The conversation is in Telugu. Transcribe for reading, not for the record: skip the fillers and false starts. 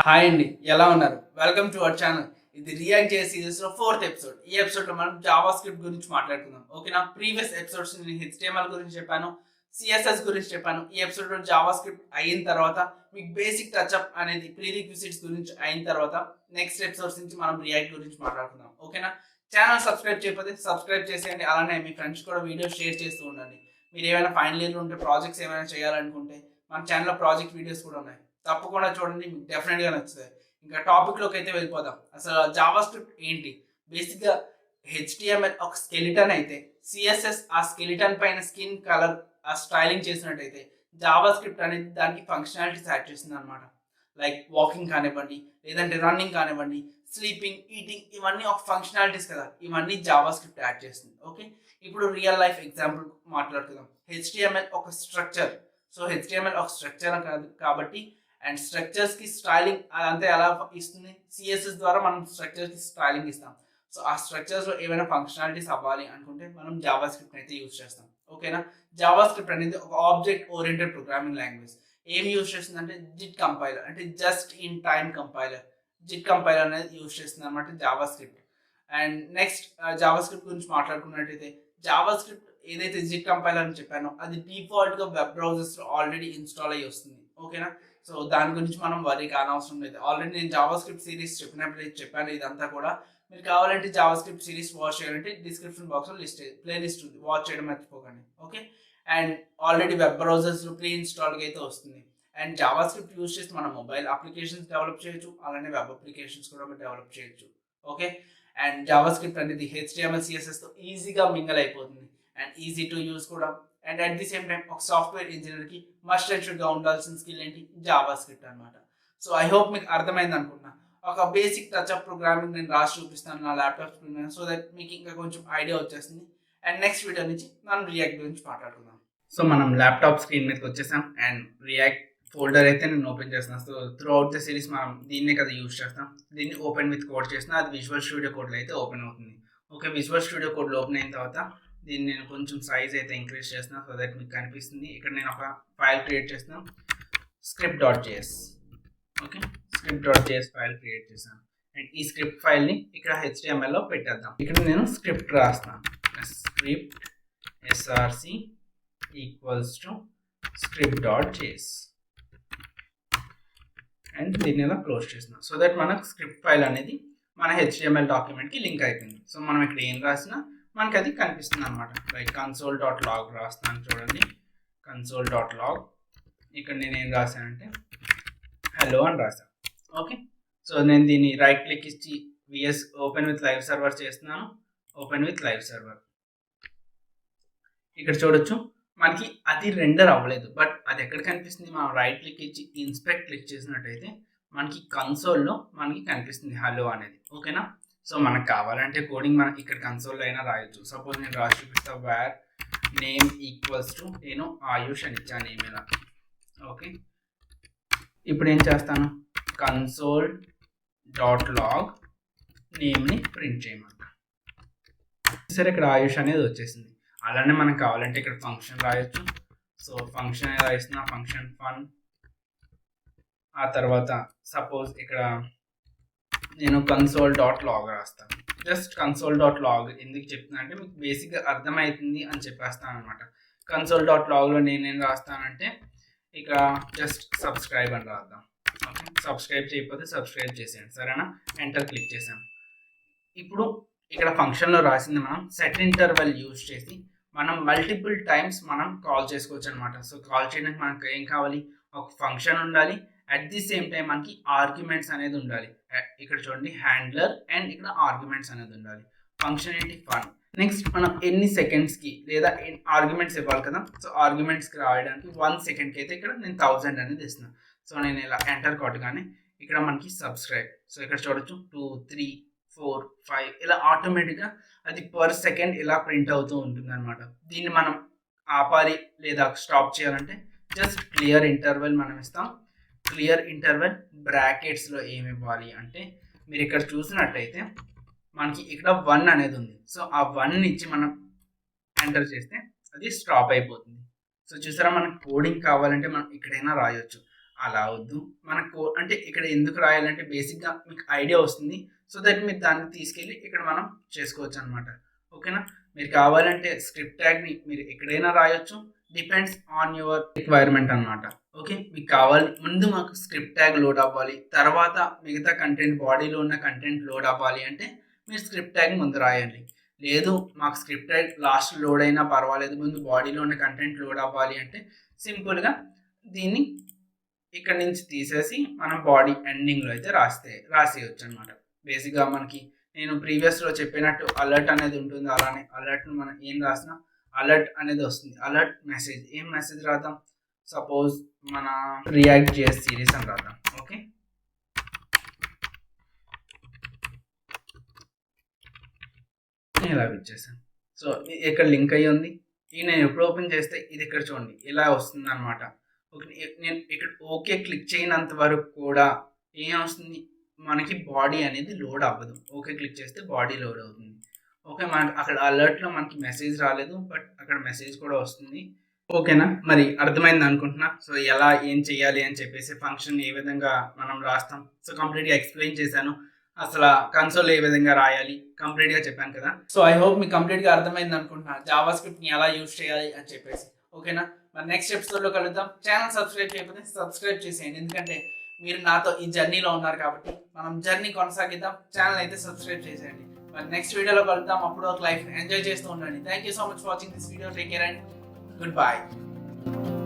హాయ్ అండి, ఎలా ఉన్నారు? Welcome to our channel. ఇది రియాక్ట్ జేఎస్ సిరీస్ లో 4th ఎపిసోడ్. ఈ ఎపిసోడ్ లో మనం జావా స్క్రిప్ట్ గురించి మాట్లాడుకుందాం. ఓకేనా? ప్రీవియస్ ఎపిసోడ్స్ నేను HTML గురించి చెప్పాను, CSS గురించి చెప్పాను. ఈ ఎపిసోడ్ లో జావా స్క్రిప్ట్ అయిన తర్వాత మీకు బేసిక్ టచ్అప్ అనేది ప్రీరిక్విజిట్స్ గురించి అయిన తర్వాత నెక్స్ట్ ఎపిసోడ్స్ నుంచి మనం రియాక్ట్ గురించి మాట్లాడుకుందాం. ఓకేనా? ఛానల్ సబ్స్క్రైబ్ చేయకపోతే సబ్స్క్రైబ్ చేసేయండి. అలానే మీ ఫ్రెండ్స్ కూడా వీడియో షేర్ చేస్తూ ఉండండి. మీరు ఏమైనా ఫైనల్ ఇయర్ ఉంటే ప్రాజెక్ట్స్ ఏమైనా చేయాలనుకుంటే మన ఛానల్లో ప్రాజెక్ట్ వీడియోస్ కూడా ఉన్నాయి, తప్పకుండా చూడండి, మీకు డెఫినెట్గా నచ్చుతాయి. ఇంకా టాపిక్లోకి అయితే వెళ్ళిపోదాం. అసలు జావా స్క్రిప్ట్ ఏంటి? బేసిక్గా HTML ఒక స్కెలిటన్ అయితే, CSS ఆ స్కెలిటన్ పైన స్కిన్ కలర్ ఆ స్టైలింగ్ చేసినట్టయితే, జావా స్క్రిప్ట్ అనేది దానికి ఫంక్షనాలిటీస్ యాడ్ చేస్తుంది అనమాట. లైక్ వాకింగ్ కానివ్వండి, లేదంటే రన్నింగ్ కానివ్వండి, స్లీపింగ్, ఈటింగ్, ఇవన్నీ ఒక ఫంక్షనాలిటీస్ కదా, ఇవన్నీ జావా స్క్రిప్ట్ యాడ్ చేస్తుంది. ఓకే, ఇప్పుడు రియల్ లైఫ్ ఎగ్జాంపుల్ మాట్లాడుకుందాం. HTML ఒక స్ట్రక్చర్. సో HTML ఒక స్ట్రక్చర్ కాదు కాబట్టి, అండ్ స్ట్రక్చర్స్కి స్టైలింగ్ అదంతా ఎలా ఇస్తుంది? CSS ద్వారా మనం స్ట్రక్చర్స్కి స్టైలింగ్ ఇస్తాం. సో ఆ స్ట్రక్చర్స్లో ఏమైనా ఫంక్షనాలిటీస్ అవ్వాలి అనుకుంటే మనం జావా స్క్రిప్ట్ అయితే యూజ్ చేస్తాం. ఓకేనా? జావా స్క్రిప్ట్ అనేది ఒక ఆబ్జెక్ట్ ఓరియంటెడ్ ప్రోగ్రామింగ్ లాంగ్వేజ్. ఏం యూజ్ చేస్తుంది అంటే జిట్ కంపైలర్, అంటే just in time compiler. JIT compiler అనేది యూజ్ చేస్తుంది అనమాట Java script. And next Java script గురించి మాట్లాడుకున్నట్టయితే, జావా స్క్రిప్ట్ ఏదైతే జిట్ కంపైలర్ అని చెప్పానో అది డిఫాల్ట్గా వెబ్ బ్రౌజర్స్లో ఆల్రెడీ ఇన్స్టాల్ అయ్యి వస్తుంది. ఓకేనా? సో దాని గురించి మనం వరీ కానవసరం లేదు. ఆల్రెడీ నేను జావా స్క్రిప్ట్ సిరీస్ చెప్పినప్పుడు చెప్పాను ఇదంతా కూడా. మీరు కావాలంటే జావా స్క్రిప్ట్ సిరీస్ వాచ్ చేయాలంటే డిస్క్రిప్షన్ బాక్స్లో ప్లే లిస్ట్ ఉంది, వాచ్ చేయడం మర్చిపోకండి. ఓకే, అండ్ ఆల్రెడీ వెబ్ బ్రౌజర్స్లో ప్రీ ఇన్స్టాల్గా అయితే వస్తుంది. అండ్ జావా స్క్రిప్ట్ యూజ్ చేసి మనం మొబైల్ అప్లికేషన్స్ డెవలప్ చేయొచ్చు, అలానే వెబ్ అప్లికేషన్స్ కూడా డెవలప్ చేయొచ్చు. ఓకే, అండ్ జావా స్క్రిప్ట్ అనేది HTML CSSతో ఈజీగా మింగల్ అయిపోతుంది అండ్ ఈజీ టు యూజ్ కూడా. And at the same time ఒక సాఫ్ట్వేర్ ఇంజనీర్కి మస్ట్ అండ్ షుడ్గా ఉండాల్సిన స్కిల్ ఏంటి? జావా స్క్రిప్ట్ అనమాట. సో ఐ హోప్ మీకు అర్థమైంది అనుకుంటున్నా. ఒక బేసిక్ టచ్అప్ ప్రోగ్రామింగ్ నేను రాసి చూపిస్తాను నా ల్యాప్టాప్ స్క్రీన్ మీద, సో దట్ మీకు ఇంకా కొంచెం ఐడియా వచ్చేస్తుంది. అండ్ నెక్స్ట్ వీడియో నుంచి మనం రియాక్ట్ గురించి మాట్లాడుకుందాం. సో మనం ల్యాప్టాప్ స్క్రీన్ మీదకి వచ్చేసాం అండ్ రియాక్ట్ ఫోల్డర్ అయితే నేను ఓపెన్ చేస్తున్నాను. So through out the series మనం దీన్నే కదా యూజ్ చేస్తాం. దీన్ని ఓపెన్ విత్ కోడ్ చేసిన అది విజువల్ స్టూడియో కోడ్లో అయితే ఓపెన్ అవుతుంది. ఓకే, విజువల్ స్టూడియో కోడ్లో ఓపెన్ అయిన తర్వాత దీన్ని నేను కొంచెం సైజ్ అయితే ఇంక్రీజ్ చేస్తున్నాను సో దట్ మీకు కనిపిస్తుంది. ఇక్కడ నేను ఒక ఫైల్ క్రియేట్ చేస్తున్నాను, script.js. Okay, script.js file create చేశాను అండ్ ఈ స్క్రిప్ట్ ఫైల్ని ఇక్కడ HTMLలో పెట్టేద్దాం. ఇక్కడ నేను స్క్రిప్ట్ రాస్తాను, script src equals to script.js and దీన్ని ఇలా క్లోజ్ చేస్తున్నాం సో దట్ మనకు స్క్రిప్ట్ ఫైల్ అనేది మన HTML డాక్యుమెంట్కి లింక్ అయిపోయింది. సో మనం ఇక్కడ ఏం రాసినా మనకి అది కనిపిస్తుంది అనమాట. లైక్ console.log రాస్తాను చూడండి, console.log. ఇక్కడ నేను ఏం రాశానంటే హలో అని రాశాను. ఓకే, సో నేను దీన్ని రైట్ క్లిక్ ఇచ్చి VS open with live server చేస్తున్నాను. Open with live server. ఇక్కడ చూడొచ్చు మనకి అది రెండర్ అవ్వలేదు, బట్ అది ఎక్కడ కనిపిస్తుంది? మనం రైట్ క్లిక్ ఇచ్చి ఇన్స్పెక్ట్ క్లిక్ చేసినట్టయితే మనకి కన్సోల్లో మనకి కనిపిస్తుంది హలో అనేది. ఓకేనా? సో మనకు కావాలంటే కోడింగ్ మనం ఇక్కడ కన్సోల్లో అయినా రాయొచ్చు. సపోజ్ నేను రాసి చూపిస్తా, వేర్ నేమ్ ఈక్వల్స్ టు నేను ఆయుష్ అని ఇచ్చాను నేమ్ ఇలా. ఓకే, ఇప్పుడు ఏం చేస్తాను, console.log నేమ్ని ప్రింట్ చేయమంట. సరే, ఇక్కడ ఆయుష్ అనేది వచ్చేసింది. అలానే మనకు కావాలంటే ఇక్కడ ఫంక్షన్ రాయొచ్చు. సో ఫంక్షన్ ఎలా ఇస్తున్నా, ఫంక్షన్ ఫన్. ఆ తర్వాత సపోజ్ ఇక్కడ నేను console.log రాస్తాను. జస్ట్ console.log ఎందుకు చెప్తున్నా అంటే మీకు బేసిక్గా అర్థమవుతుంది అని చెప్పేస్తాను అనమాట. console.logలో నేనేం రాస్తానంటే ఇక జస్ట్ సబ్స్క్రైబ్ అని రాద్దాం. ఓకే, సబ్స్క్రైబ్ చేయకపోతే సబ్స్క్రైబ్ చేసేయండి, సరేనా? ఎంటర్ క్లిక్ చేసాను. ఇప్పుడు ఇక్కడ ఫంక్షన్లో రాసింది మనం సెట్ ఇంటర్వెల్ యూజ్ చేసి మనం మల్టిపుల్ టైమ్స్ మనం కాల్ చేసుకోవచ్చు అనమాట. సో కాల్ చేయడానికి మనకు ఏం కావాలి? ఒక ఫంక్షన్ ఉండాలి, అట్ ది సేమ్ టైం మనకి ఆర్గ్యుమెంట్స్ అనేది ఉండాలి. ఇక్కడ చూడండి, హ్యాండ్లర్ అండ్ ఇక్కడ ఆర్గ్యుమెంట్స్ అనేది ఉండాలి. ఫంక్షన్ ఏంటి? ఫన్. నెక్స్ట్ మనం ఎన్ని సెకండ్స్కి లేదా ఆర్గ్యుమెంట్స్ ఇవ్వాలి కదా. సో ఆర్గ్యుమెంట్స్కి రాయడానికి 1 సెకండ్కి అయితే ఇక్కడ నేను 1000 అనేది ఇస్తున్నాను. సో నేను ఇలా ఎంటర్ కొట్టగానే ఇక్కడ మనకి సబ్స్క్రైబ్. సో ఇక్కడ చూడొచ్చు 2, 3, 4, 5 ఇలా ఆటోమేటిక్గా అది పర్ సెకండ్ ఇలా ప్రింట్ అవుతూ ఉంటుంది అనమాట. దీన్ని మనం ఆపాలి లేదా స్టాప్ చేయాలంటే జస్ట్ క్లియర్ ఇంటర్వెల్ మనం ఇస్తాం. క్లియర్ ఇంటర్వెల్ బ్రాకెట్స్లో ఏమి ఇవ్వాలి అంటే మీరు ఇక్కడ చూసినట్టయితే మనకి ఇక్కడ 1 అనేది ఉంది. సో ఆ 1 ఇచ్చి మనం ఎంటర్ చేస్తే అది స్టాప్ అయిపోతుంది. సో చూసారా, మనకు కోడింగ్ కావాలంటే మనం ఎక్కడైనా రాయొచ్చు. అలా వద్దు. మనకు అంటే ఇక్కడ ఎందుకు రాయాలంటే బేసిక్‌గా మీకు ఐడియా వస్తుంది. సో దట్ మీరు దాన్ని తీసుకెళ్ళి ఇక్కడ మనం చేసుకోవచ్చనమాట. ఓకేనా? మీరు కావాలంటే స్క్రిప్ట్ ట్యాగ్‌ని మీరు ఎక్కడైనా రాయొచ్చు. డిపెండ్స్ ఆన్ యువర్ రిక్వైర్మెంట్ అనమాట. ఓకే. మీకు కావాలి ముందు మాకు స్క్రిప్ట్ ట్యాగ్ లోడ్ అవ్వాలి. తర్వాత మిగతా కంటెంట్ బాడీలో ఉన్న కంటెంట్ లోడ్ అవ్వాలి అంటే మీరు స్క్రిప్ట్ ట్యాగ్ ముందు రాయండి. లేదు మాకు స్క్రిప్ట్ ట్యాగ్ లాస్ట్ లోడ్ అయినా పర్వాలేదు. ముందు బాడీలో ఉన్న కంటెంట్ లోడ్ అవ్వాలి అంటే సింపుల్‌గా దీన్ని ఇక్కడ నుంచి తీసేసి మనం బాడీ ఎండింగ్‌లో అయితే రాసేయొచ్చు అనమాట. బేసిక్‌గా మనకి నేను ప్రీవియస్‌లో చెప్పినట్టు అలర్ట్ అనేది ఉంటుంది. అలానే అలర్ట్‌ని మనం ఏం రాసినా అలర్ట్ అనేది వస్తుంది. అలర్ట్ మెసేజ్ ఏం మెసేజ్ రాద్దాం? సపోజ్ మన రియాక్ట్ జేఎస్ సిరీస్ అని రాద్దాం. ఓకే. నేను ఇలా ఇచ్చేసాను. సో ఇక్కడ లింక్ అయ్యి ఉంది. ఇది నేను ఎప్పుడు ఓపెన్ చేస్తే ఇది ఇక్కడ చూడండి ఇలా వస్తుందన్నమాట. ఓకే. నేను ఇక్కడ ఓకే క్లిక్ చేయనంత వరకు కూడా ఏమొస్తుంది మనకి బాడీ అనేది లోడ్ అవ్వదు. ఓకే క్లిక్ చేస్తే బాడీ లోడ్ అవుతుంది. ఓకే. మనకి అక్కడ అలర్ట్‌లో మనకి మెసేజ్ రాలేదు. బట్ అక్కడ మెసేజ్ కూడా వస్తుంది. ఓకేనా? మరి అర్థమైంది అనుకుంటున్నా. సో ఎలా ఏం చేయాలి అని చెప్పేసి ఫంక్షన్ ఏ విధంగా మనం రాస్తాం. సో కంప్లీట్‌గా ఎక్స్‌ప్లెయిన్ చేశాను. అసల కన్సోల్ ఏ విధంగా రాయాలి కంప్లీట్‌గా చెప్పాను కదా! సో ఐ హోప్ మీకు కంప్లీట్‌గా అర్థమైంది అనుకుంటున్నా. జావాస్క్రిప్ట్‌ని ఎలా యూజ్ చేయాలి అని చెప్పేసి. ఓకేనా? మరి నెక్స్ట్ ఎపిసోడ్‌లో కలుద్దాం. ఛానల్ సబ్స్క్రైబ్ చేయకపోతే సబ్స్క్రైబ్ చేసేయండి. ఎందుకంటే మీరు నాతో ఈ జర్నీలో ఉన్నారు కాబట్టి మనం జర్నీ కొనసాగిద్దాం. ఛానల్ అయితే సబ్స్క్రైబ్ చేసేయండి. మరి నెక్స్ట్ వీడియోలో కలుద్దాం. అప్పుడు ఒక లైఫ్ ఎంజాయ్ చేస్తూ ఉండండి. Thank you so much for watching this video. Take care and goodbye.